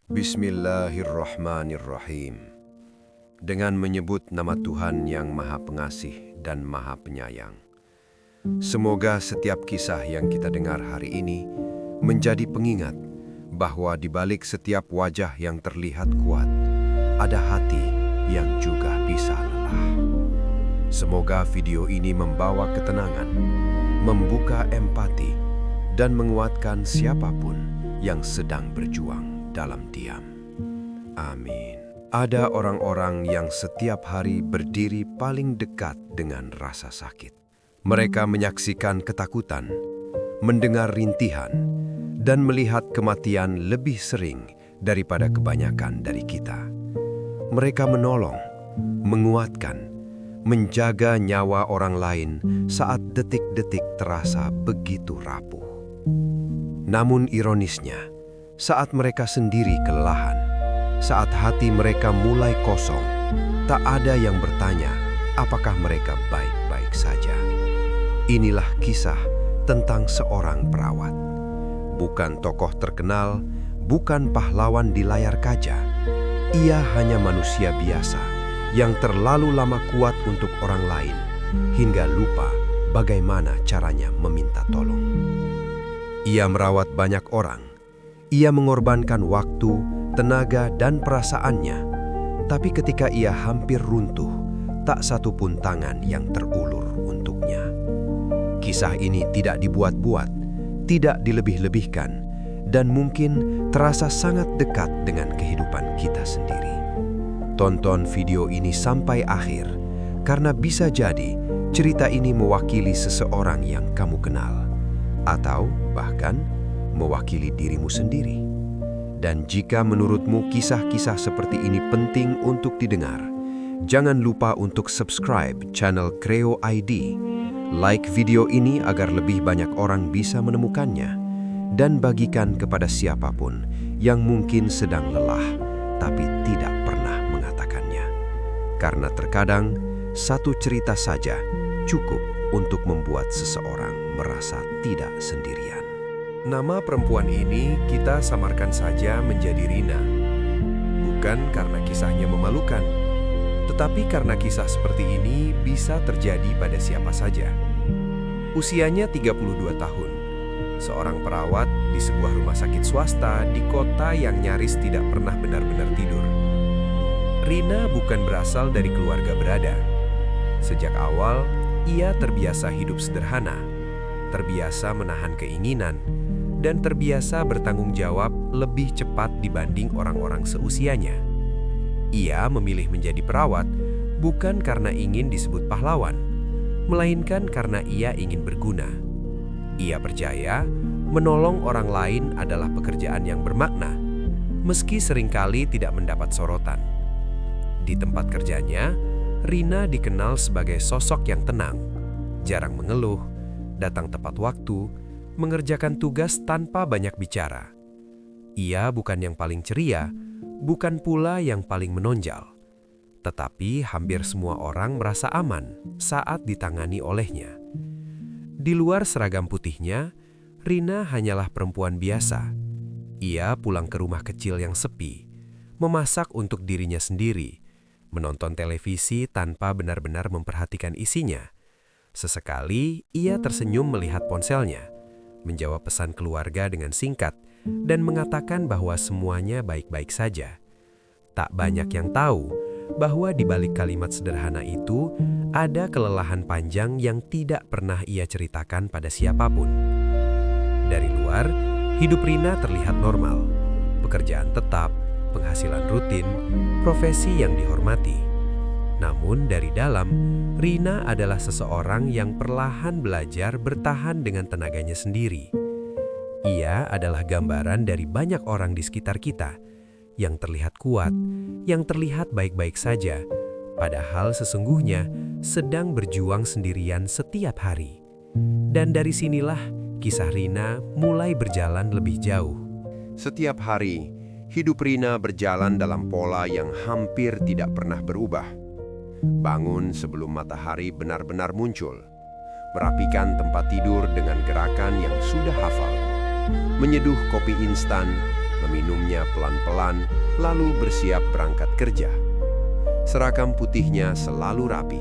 Bismillahirrahmanirrahim. Dengan menyebut nama Tuhan yang Maha Pengasih dan Maha Penyayang. Semoga setiap kisah yang kita dengar hari ini menjadi pengingat bahwa di balik setiap wajah yang terlihat kuat, ada hati yang juga bisa lelah. Semoga video ini membawa ketenangan, membuka empati, dan menguatkan siapapun yang sedang berjuang dalam diam. Amin. Ada orang-orang yang setiap hari berdiri paling dekat dengan rasa sakit. Mereka menyaksikan ketakutan, mendengar rintihan, dan melihat kematian lebih sering daripada kebanyakan dari kita. Mereka menolong, menguatkan, menjaga nyawa orang lain saat detik-detik terasa begitu rapuh. Namun ironisnya, saat mereka sendiri kelelahan, saat hati mereka mulai kosong, tak ada yang bertanya apakah mereka baik-baik saja. Inilah kisah tentang seorang perawat. Bukan tokoh terkenal, bukan pahlawan di layar kaca. Ia hanya manusia biasa yang terlalu lama kuat untuk orang lain, hingga lupa bagaimana caranya meminta tolong. Ia merawat banyak orang. Ia mengorbankan waktu, tenaga, dan perasaannya. Tapi ketika ia hampir runtuh, tak satu pun tangan yang terulur untuknya. Kisah ini tidak dibuat-buat, tidak dilebih-lebihkan, dan mungkin terasa sangat dekat dengan kehidupan kita sendiri. Tonton video ini sampai akhir, karena bisa jadi cerita ini mewakili seseorang yang kamu kenal, atau bahkan mewakili dirimu sendiri. Dan jika menurutmu kisah-kisah seperti ini penting untuk didengar, jangan lupa untuk subscribe channel Kreo ID, like video ini agar lebih banyak orang bisa menemukannya, dan bagikan kepada siapapun yang mungkin sedang lelah tapi tidak pernah mengatakannya. Karena terkadang satu cerita saja cukup untuk membuat seseorang merasa tidak sendirian. Nama perempuan ini kita samarkan saja menjadi Rina. Bukan karena kisahnya memalukan, tetapi karena kisah seperti ini bisa terjadi pada siapa saja. Usianya 32 tahun, seorang perawat di sebuah rumah sakit swasta di kota yang nyaris tidak pernah benar-benar tidur. Rina bukan berasal dari keluarga berada. Sejak awal, ia terbiasa hidup sederhana, terbiasa menahan keinginan, dan terbiasa bertanggung jawab lebih cepat dibanding orang-orang seusianya. Ia memilih menjadi perawat bukan karena ingin disebut pahlawan, melainkan karena ia ingin berguna. Ia percaya menolong orang lain adalah pekerjaan yang bermakna, meski seringkali tidak mendapat sorotan. Di tempat kerjanya, Rina dikenal sebagai sosok yang tenang, jarang mengeluh, datang tepat waktu, mengerjakan tugas tanpa banyak bicara. Ia bukan yang paling ceria, bukan pula yang paling menonjol. Tetapi hampir semua orang merasa aman saat ditangani olehnya. Di luar seragam putihnya, Rina hanyalah perempuan biasa. Ia pulang ke rumah kecil yang sepi, memasak untuk dirinya sendiri, menonton televisi tanpa benar-benar memperhatikan isinya. Sesekali ia tersenyum melihat ponselnya, menjawab pesan keluarga dengan singkat, dan mengatakan bahwa semuanya baik-baik saja. Tak banyak yang tahu bahwa di balik kalimat sederhana itu ada kelelahan panjang yang tidak pernah ia ceritakan pada siapapun. Dari luar, hidup Rina terlihat normal. Pekerjaan tetap, penghasilan rutin, profesi yang dihormati. Namun dari dalam, Rina adalah seseorang yang perlahan belajar bertahan dengan tenaganya sendiri. Ia adalah gambaran dari banyak orang di sekitar kita, yang terlihat kuat, yang terlihat baik-baik saja, padahal sesungguhnya sedang berjuang sendirian setiap hari. Dan dari sinilah kisah Rina mulai berjalan lebih jauh. Setiap hari, hidup Rina berjalan dalam pola yang hampir tidak pernah berubah. Bangun sebelum matahari benar-benar muncul, merapikan tempat tidur dengan gerakan yang sudah hafal, menyeduh kopi instan, meminumnya pelan-pelan, lalu bersiap berangkat kerja. Seragam putihnya selalu rapi,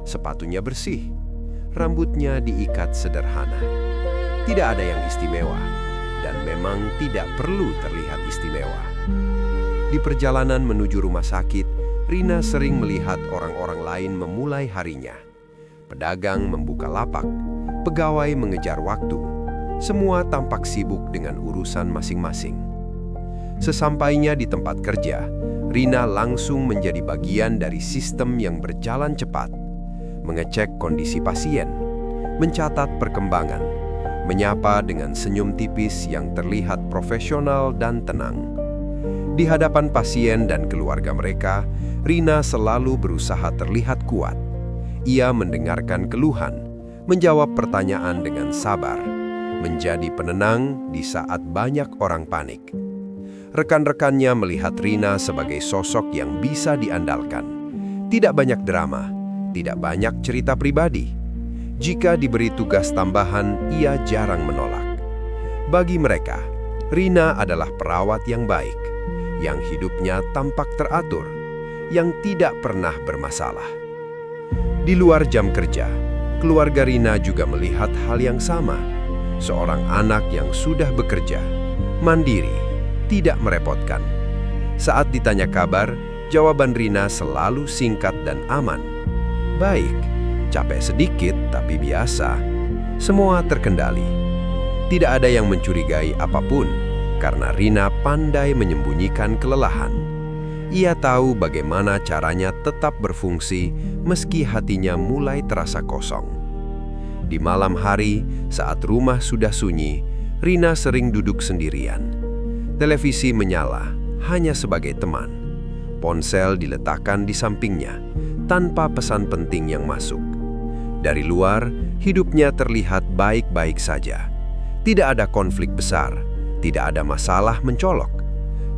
sepatunya bersih, rambutnya diikat sederhana. Tidak ada yang istimewa, dan memang tidak perlu terlihat istimewa. Di perjalanan menuju rumah sakit, Rina sering melihat orang-orang lain memulai harinya. Pedagang membuka lapak, pegawai mengejar waktu. Semua tampak sibuk dengan urusan masing-masing. Sesampainya di tempat kerja, Rina langsung menjadi bagian dari sistem yang berjalan cepat, mengecek kondisi pasien, mencatat perkembangan, menyapa dengan senyum tipis yang terlihat profesional dan tenang. Di hadapan pasien dan keluarga mereka, Rina selalu berusaha terlihat kuat. Ia mendengarkan keluhan, menjawab pertanyaan dengan sabar, menjadi penenang di saat banyak orang panik. Rekan-rekannya melihat Rina sebagai sosok yang bisa diandalkan. Tidak banyak drama, tidak banyak cerita pribadi. Jika diberi tugas tambahan, ia jarang menolak. Bagi mereka, Rina adalah perawat yang baik, yang hidupnya tampak teratur, yang tidak pernah bermasalah. Di luar jam kerja, keluarga Rina juga melihat hal yang sama. Seorang anak yang sudah bekerja, mandiri, tidak merepotkan. Saat ditanya kabar, jawaban Rina selalu singkat dan aman. Baik, capek sedikit tapi biasa. Semua terkendali. Tidak ada yang mencurigai apapun, karena Rina pandai menyembunyikan kelelahan. Ia tahu bagaimana caranya tetap berfungsi meski hatinya mulai terasa kosong. Di malam hari, saat rumah sudah sunyi, Rina sering duduk sendirian. Televisi menyala, hanya sebagai teman. Ponsel diletakkan di sampingnya, tanpa pesan penting yang masuk. Dari luar, hidupnya terlihat baik-baik saja. Tidak ada konflik besar, tidak ada masalah mencolok.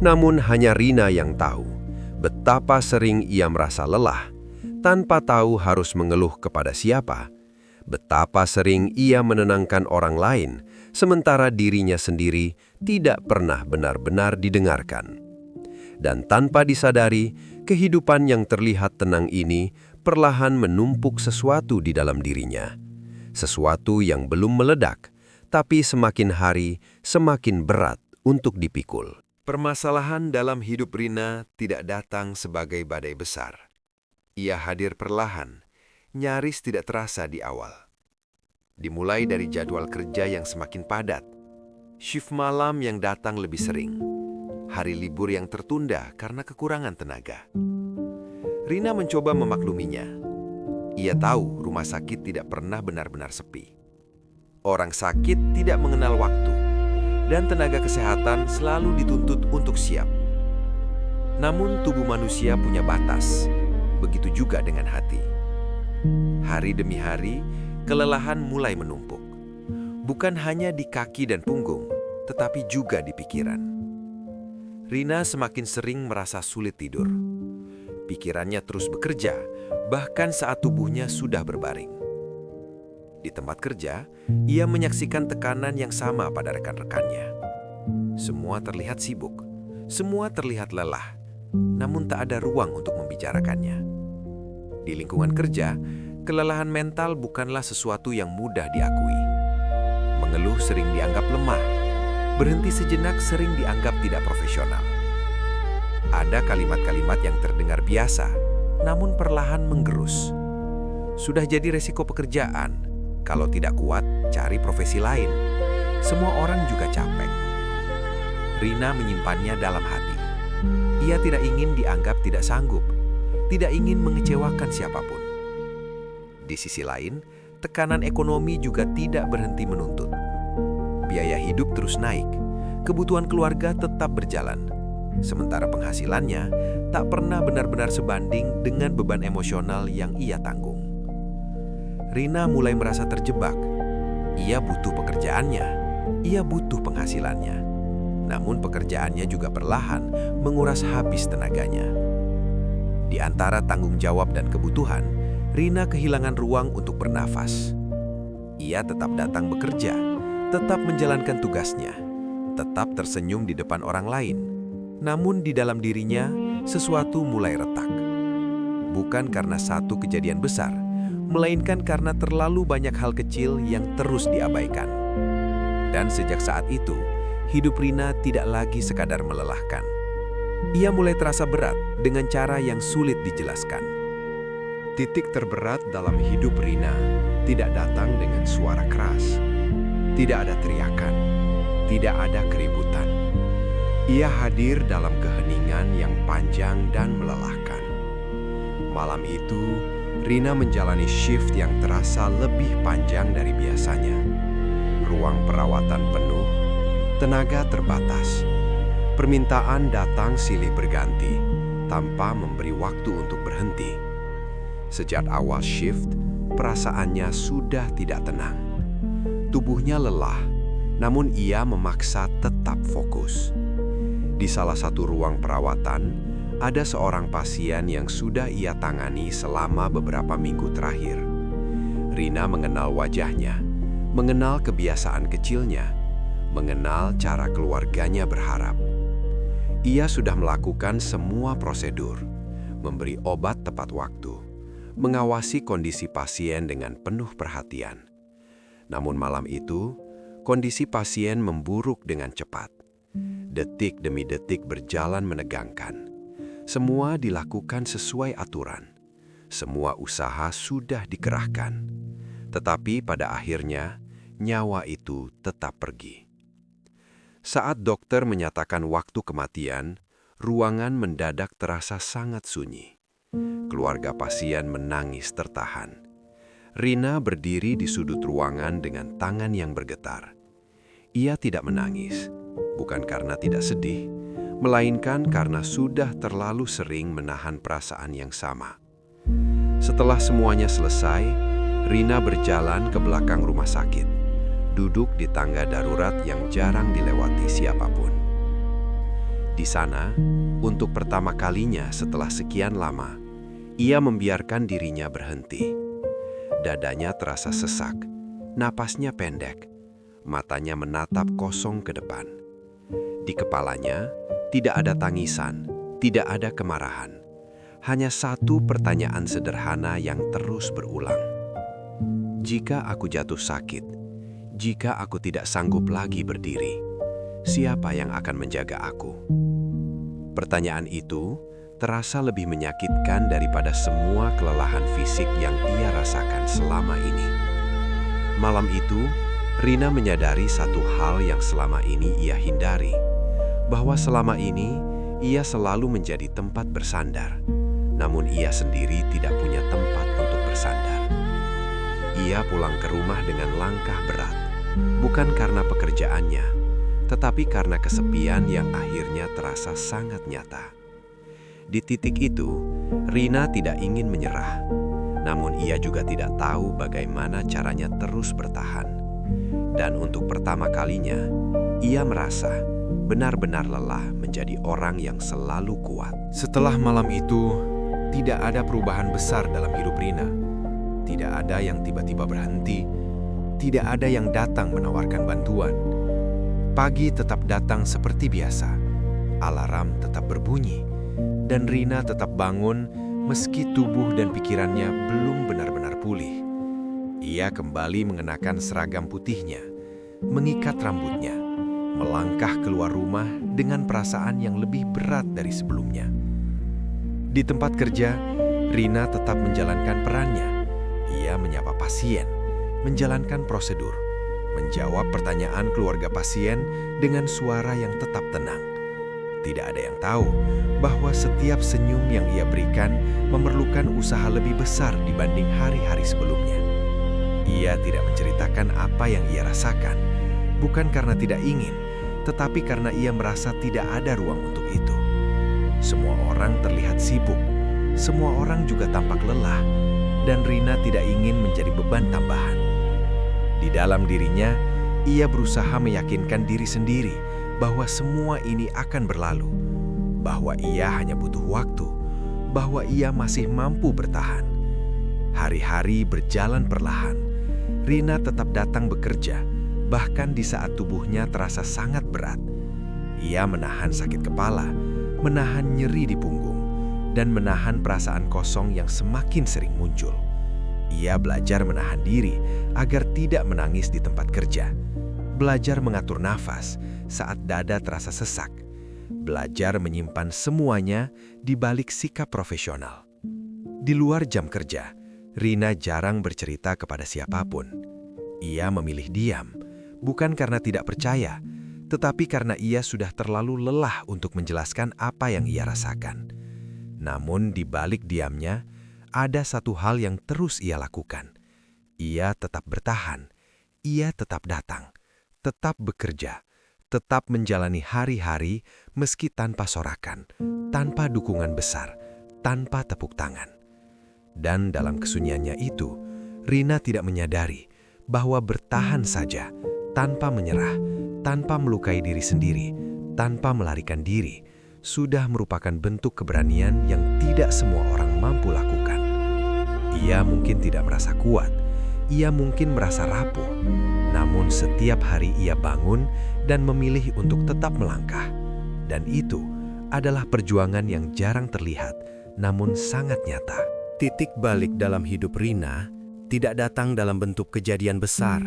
Namun hanya Rina yang tahu betapa sering ia merasa lelah, tanpa tahu harus mengeluh kepada siapa. Betapa sering ia menenangkan orang lain, sementara dirinya sendiri tidak pernah benar-benar didengarkan. Dan tanpa disadari, kehidupan yang terlihat tenang ini perlahan menumpuk sesuatu di dalam dirinya. Sesuatu yang belum meledak, tapi semakin hari semakin berat untuk dipikul. Permasalahan dalam hidup Rina tidak datang sebagai badai besar. Ia hadir perlahan, nyaris tidak terasa di awal. Dimulai dari jadwal kerja yang semakin padat, shift malam yang datang lebih sering, hari libur yang tertunda karena kekurangan tenaga. Rina mencoba memakluminya. Ia tahu rumah sakit tidak pernah benar-benar sepi. Orang sakit tidak mengenal waktu, dan tenaga kesehatan selalu dituntut untuk siap. Namun tubuh manusia punya batas, begitu juga dengan hati. Hari demi hari, kelelahan mulai menumpuk. Bukan hanya di kaki dan punggung, tetapi juga di pikiran. Rina semakin sering merasa sulit tidur. Pikirannya terus bekerja, bahkan saat tubuhnya sudah berbaring. Di tempat kerja, ia menyaksikan tekanan yang sama pada rekan-rekannya. Semua terlihat sibuk, semua terlihat lelah, namun tak ada ruang untuk membicarakannya. Di lingkungan kerja, kelelahan mental bukanlah sesuatu yang mudah diakui. Mengeluh sering dianggap lemah, berhenti sejenak sering dianggap tidak profesional. Ada kalimat-kalimat yang terdengar biasa, namun perlahan menggerus. Sudah jadi resiko pekerjaan, kalau tidak kuat, cari profesi lain. Semua orang juga capek. Rina menyimpannya dalam hati. Ia tidak ingin dianggap tidak sanggup, tidak ingin mengecewakan siapapun. Di sisi lain, tekanan ekonomi juga tidak berhenti menuntut. Biaya hidup terus naik, kebutuhan keluarga tetap berjalan. Sementara penghasilannya tak pernah benar-benar sebanding dengan beban emosional yang ia tanggung. Rina mulai merasa terjebak. Ia butuh pekerjaannya, ia butuh penghasilannya. Namun pekerjaannya juga perlahan menguras habis tenaganya. Di antara tanggung jawab dan kebutuhan, Rina kehilangan ruang untuk bernafas. Ia tetap datang bekerja, tetap menjalankan tugasnya. tetap tersenyum di depan orang lain. Namun di dalam dirinya, sesuatu mulai retak. Bukan karena satu kejadian besar, melainkan karena terlalu banyak hal kecil yang terus diabaikan. Dan sejak saat itu, hidup Rina tidak lagi sekadar melelahkan. Ia mulai terasa berat dengan cara yang sulit dijelaskan. Titik terberat dalam hidup Rina tidak datang dengan suara keras. Tidak ada teriakan, tidak ada keributan. Ia hadir dalam keheningan yang panjang dan melelahkan. Malam itu, Rina menjalani shift yang terasa lebih panjang dari biasanya. Ruang perawatan penuh, tenaga terbatas. Permintaan datang silih berganti, tanpa memberi waktu untuk berhenti. Sejak awal shift, perasaannya sudah tidak tenang. Tubuhnya lelah, namun ia memaksa tetap fokus. Di salah satu ruang perawatan, ada seorang pasien yang sudah ia tangani selama beberapa minggu terakhir. Rina mengenal wajahnya, mengenal kebiasaan kecilnya, mengenal cara keluarganya berharap. Ia sudah melakukan semua prosedur, memberi obat tepat waktu, mengawasi kondisi pasien dengan penuh perhatian. Namun malam itu, kondisi pasien memburuk dengan cepat. Detik demi detik berjalan menegangkan. Semua dilakukan sesuai aturan. Semua usaha sudah dikerahkan. Tetapi pada akhirnya, nyawa itu tetap pergi. Saat dokter menyatakan waktu kematian, ruangan mendadak terasa sangat sunyi. Keluarga pasien menangis tertahan. Rina berdiri di sudut ruangan dengan tangan yang bergetar. Ia tidak menangis, bukan karena tidak sedih, melainkan karena sudah terlalu sering menahan perasaan yang sama. Setelah semuanya selesai, Rina berjalan ke belakang rumah sakit, duduk di tangga darurat yang jarang dilewati siapapun. Di sana, untuk pertama kalinya setelah sekian lama, ia membiarkan dirinya berhenti. Dadanya terasa sesak, napasnya pendek, matanya menatap kosong ke depan. Di kepalanya, tidak ada tangisan, tidak ada kemarahan. Hanya satu pertanyaan sederhana yang terus berulang. Jika aku jatuh sakit, jika aku tidak sanggup lagi berdiri, siapa yang akan menjaga aku? Pertanyaan itu terasa lebih menyakitkan daripada semua kelelahan fisik yang ia rasakan selama ini. Malam itu, Rina menyadari satu hal yang selama ini ia hindari, bahwa selama ini ia selalu menjadi tempat bersandar, namun ia sendiri tidak punya tempat untuk bersandar. Ia pulang ke rumah dengan langkah berat, bukan karena pekerjaannya, tetapi karena kesepian yang akhirnya terasa sangat nyata. Di titik itu, Rina tidak ingin menyerah, namun ia juga tidak tahu bagaimana caranya terus bertahan. Dan untuk pertama kalinya, ia merasa benar-benar lelah menjadi orang yang selalu kuat. Setelah malam itu, tidak ada perubahan besar dalam hidup Rina. Tidak ada yang tiba-tiba berhenti, tidak ada yang datang menawarkan bantuan. Pagi tetap datang seperti biasa, alarm tetap berbunyi, dan Rina tetap bangun meski tubuh dan pikirannya belum benar-benar pulih. Ia kembali mengenakan seragam putihnya, mengikat rambutnya, melangkah keluar rumah dengan perasaan yang lebih berat dari sebelumnya. Di tempat kerja, Rina tetap menjalankan perannya. Ia menyapa pasien, menjalankan prosedur, menjawab pertanyaan keluarga pasien dengan suara yang tetap tenang. Tidak ada yang tahu bahwa setiap senyum yang ia berikan memerlukan usaha lebih besar dibanding hari-hari sebelumnya. Ia tidak menceritakan apa yang ia rasakan, bukan karena tidak ingin, tetapi karena ia merasa tidak ada ruang untuk itu. Semua orang terlihat sibuk, semua orang juga tampak lelah, dan Rina tidak ingin menjadi beban tambahan. Di dalam dirinya, ia berusaha meyakinkan diri sendiri bahwa semua ini akan berlalu, bahwa ia hanya butuh waktu, bahwa ia masih mampu bertahan. Hari-hari berjalan perlahan. Rina tetap datang bekerja, bahkan di saat tubuhnya terasa sangat berat. Ia menahan sakit kepala, menahan nyeri di punggung, dan menahan perasaan kosong yang semakin sering muncul. Ia belajar menahan diri agar tidak menangis di tempat kerja, belajar mengatur nafas saat dada terasa sesak, belajar menyimpan semuanya di balik sikap profesional. Di luar jam kerja, Rina jarang bercerita kepada siapapun. Ia memilih diam, bukan karena tidak percaya, tetapi karena ia sudah terlalu lelah untuk menjelaskan apa yang ia rasakan. Namun di balik diamnya, ada satu hal yang terus ia lakukan. Ia tetap bertahan, ia tetap datang, tetap bekerja, tetap menjalani hari-hari meski tanpa sorakan, tanpa dukungan besar, tanpa tepuk tangan. Dan dalam kesunyiannya itu, Rina tidak menyadari bahwa bertahan saja, tanpa menyerah, tanpa melukai diri sendiri, tanpa melarikan diri, sudah merupakan bentuk keberanian yang tidak semua orang mampu lakukan. Ia mungkin tidak merasa kuat, ia mungkin merasa rapuh, namun setiap hari ia bangun dan memilih untuk tetap melangkah. Dan itu adalah perjuangan yang jarang terlihat, namun sangat nyata. Titik balik dalam hidup Rina tidak datang dalam bentuk kejadian besar.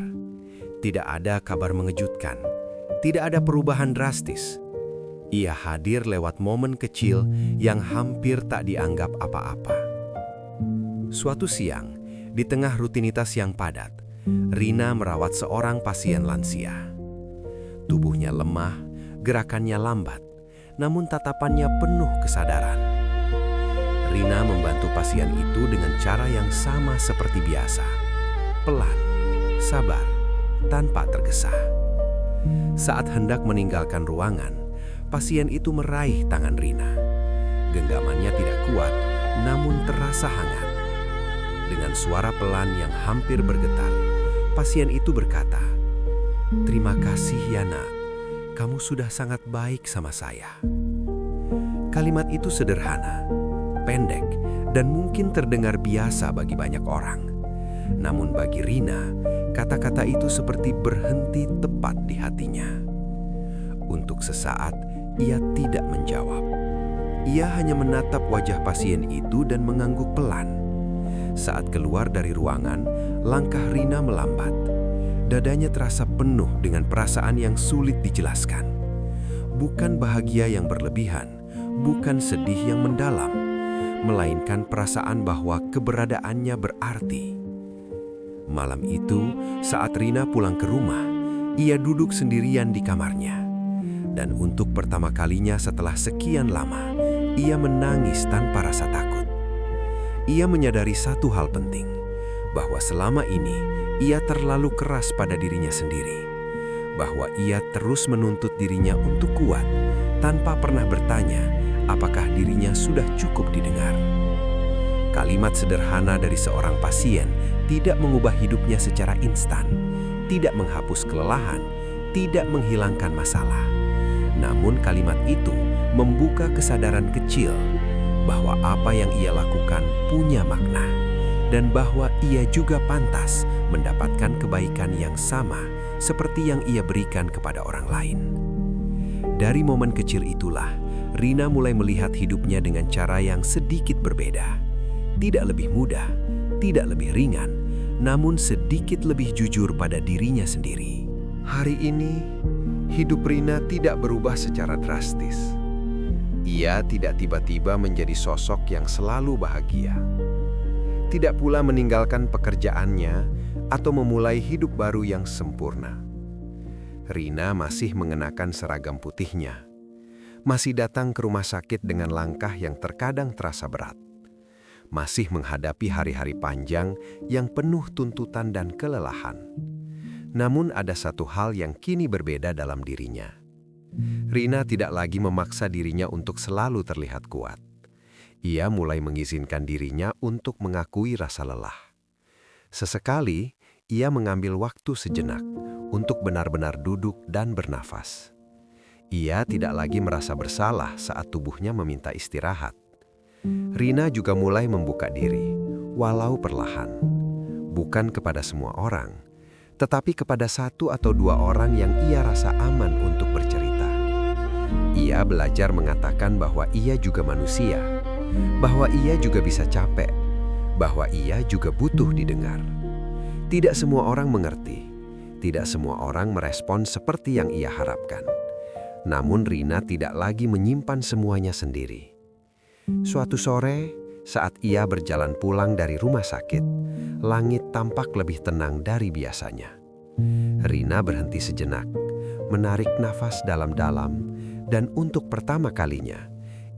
Tidak ada kabar mengejutkan, tidak ada perubahan drastis. Ia hadir lewat momen kecil yang hampir tak dianggap apa-apa. Suatu siang, di tengah rutinitas yang padat, Rina merawat seorang pasien lansia. Tubuhnya lemah, gerakannya lambat, namun tatapannya penuh kesadaran. Rina membantu pasien itu dengan cara yang sama seperti biasa. Pelan, sabar, tanpa tergesa. Saat hendak meninggalkan ruangan, pasien itu meraih tangan Rina. Genggamannya tidak kuat, namun terasa hangat. Dengan suara pelan yang hampir bergetar, pasien itu berkata, "Terima kasih ya nak, kamu sudah sangat baik sama saya." Kalimat itu sederhana, pendek, dan mungkin terdengar biasa bagi banyak orang. Namun bagi Rina, kata-kata itu seperti berhenti tepat di hatinya. Untuk sesaat, ia tidak menjawab. Ia hanya menatap wajah pasien itu dan mengangguk pelan. Saat keluar dari ruangan, langkah Rina melambat. Dadanya terasa penuh dengan perasaan yang sulit dijelaskan. Bukan bahagia yang berlebihan, bukan sedih yang mendalam, melainkan perasaan bahwa keberadaannya berarti. Malam itu, saat Rina pulang ke rumah, ia duduk sendirian di kamarnya. Dan untuk pertama kalinya setelah sekian lama, ia menangis tanpa rasa takut. Ia menyadari satu hal penting, bahwa selama ini ia terlalu keras pada dirinya sendiri, bahwa ia terus menuntut dirinya untuk kuat, tanpa pernah bertanya apakah dirinya sudah cukup didengar. Kalimat sederhana dari seorang pasien tidak mengubah hidupnya secara instan, tidak menghapus kelelahan, tidak menghilangkan masalah. Namun kalimat itu membuka kesadaran kecil bahwa apa yang ia lakukan punya makna, dan bahwa ia juga pantas mendapatkan kebaikan yang sama seperti yang ia berikan kepada orang lain. Dari momen kecil itulah, Rina mulai melihat hidupnya dengan cara yang sedikit berbeda. Tidak lebih mudah, tidak lebih ringan, namun sedikit lebih jujur pada dirinya sendiri. Hari ini, hidup Rina tidak berubah secara drastis. Ia tidak tiba-tiba menjadi sosok yang selalu bahagia. Tidak pula meninggalkan pekerjaannya atau memulai hidup baru yang sempurna. Rina masih mengenakan seragam putihnya, masih datang ke rumah sakit dengan langkah yang terkadang terasa berat, masih menghadapi hari-hari panjang yang penuh tuntutan dan kelelahan. Namun ada satu hal yang kini berbeda dalam dirinya. Rina tidak lagi memaksa dirinya untuk selalu terlihat kuat. Ia mulai mengizinkan dirinya untuk mengakui rasa lelah. Sesekali, ia mengambil waktu sejenak untuk benar-benar duduk dan bernafas. Ia tidak lagi merasa bersalah saat tubuhnya meminta istirahat. Rina juga mulai membuka diri, walau perlahan. Bukan kepada semua orang, tetapi kepada satu atau dua orang yang ia rasa aman untuk bercerita. Ia belajar mengatakan bahwa ia juga manusia, bahwa ia juga bisa capek, bahwa ia juga butuh didengar. Tidak semua orang mengerti, tidak semua orang merespon seperti yang ia harapkan. Namun Rina tidak lagi menyimpan semuanya sendiri. Suatu sore, saat ia berjalan pulang dari rumah sakit, langit tampak lebih tenang dari biasanya. Rina berhenti sejenak, menarik nafas dalam-dalam, dan untuk pertama kalinya,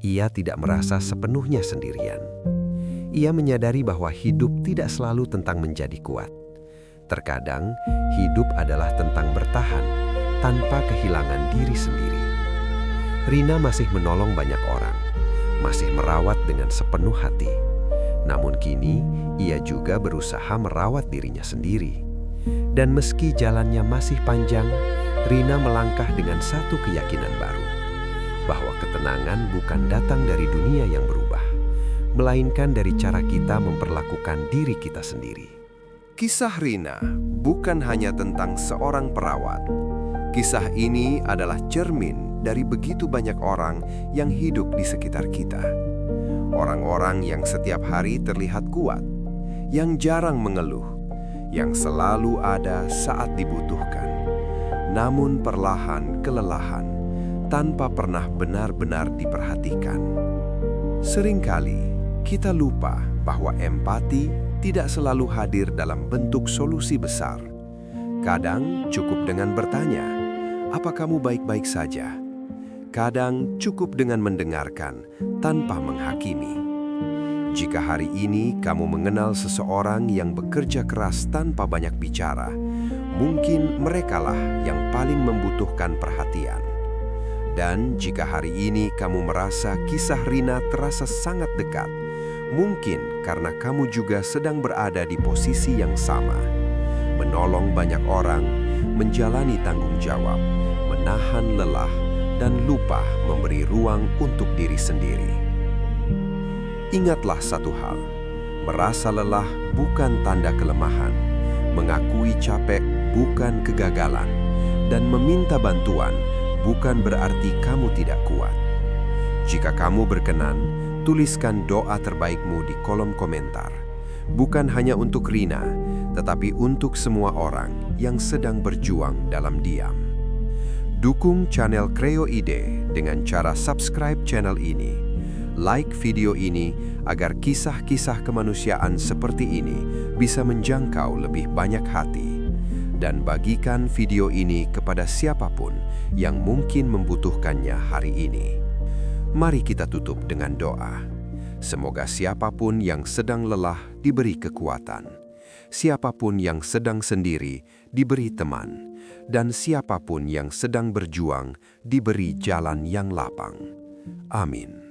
ia tidak merasa sepenuhnya sendirian. Ia menyadari bahwa hidup tidak selalu tentang menjadi kuat. Terkadang, hidup adalah tentang bertahan tanpa kehilangan diri sendiri. Rina masih menolong banyak orang, masih merawat dengan sepenuh hati. Namun kini, ia juga berusaha merawat dirinya sendiri. Dan meski jalannya masih panjang, Rina melangkah dengan satu keyakinan baru, bahwa ketenangan bukan datang dari dunia yang berubah, melainkan dari cara kita memperlakukan diri kita sendiri. Kisah Rina bukan hanya tentang seorang perawat. Kisah ini adalah cermin dari begitu banyak orang yang hidup di sekitar kita. Orang-orang yang setiap hari terlihat kuat, yang jarang mengeluh, yang selalu ada saat dibutuhkan, namun perlahan kelelahan tanpa pernah benar-benar diperhatikan. Seringkali kita lupa bahwa empati tidak selalu hadir dalam bentuk solusi besar. Kadang cukup dengan bertanya, "Apa kamu baik-baik saja?" Kadang cukup dengan mendengarkan tanpa menghakimi. Jika hari ini kamu mengenal seseorang yang bekerja keras tanpa banyak bicara, mungkin merekalah yang paling membutuhkan perhatian. Dan jika hari ini kamu merasa kisah Rina terasa sangat dekat, mungkin karena kamu juga sedang berada di posisi yang sama, menolong banyak orang, menjalani tanggung jawab, menahan lelah, dan lupa memberi ruang untuk diri sendiri. Ingatlah satu hal, merasa lelah bukan tanda kelemahan, mengakui capek bukan kegagalan, dan meminta bantuan bukan berarti kamu tidak kuat. Jika kamu berkenan, tuliskan doa terbaikmu di kolom komentar. Bukan hanya untuk Rina, tetapi untuk semua orang yang sedang berjuang dalam diam. Dukung channel Kreo Ide dengan cara subscribe channel ini. Like video ini agar kisah-kisah kemanusiaan seperti ini bisa menjangkau lebih banyak hati. Dan bagikan video ini kepada siapapun yang mungkin membutuhkannya hari ini. Mari kita tutup dengan doa. Semoga siapapun yang sedang lelah diberi kekuatan. Siapapun yang sedang sendiri diberi teman. Dan siapapun yang sedang berjuang diberi jalan yang lapang. Amin.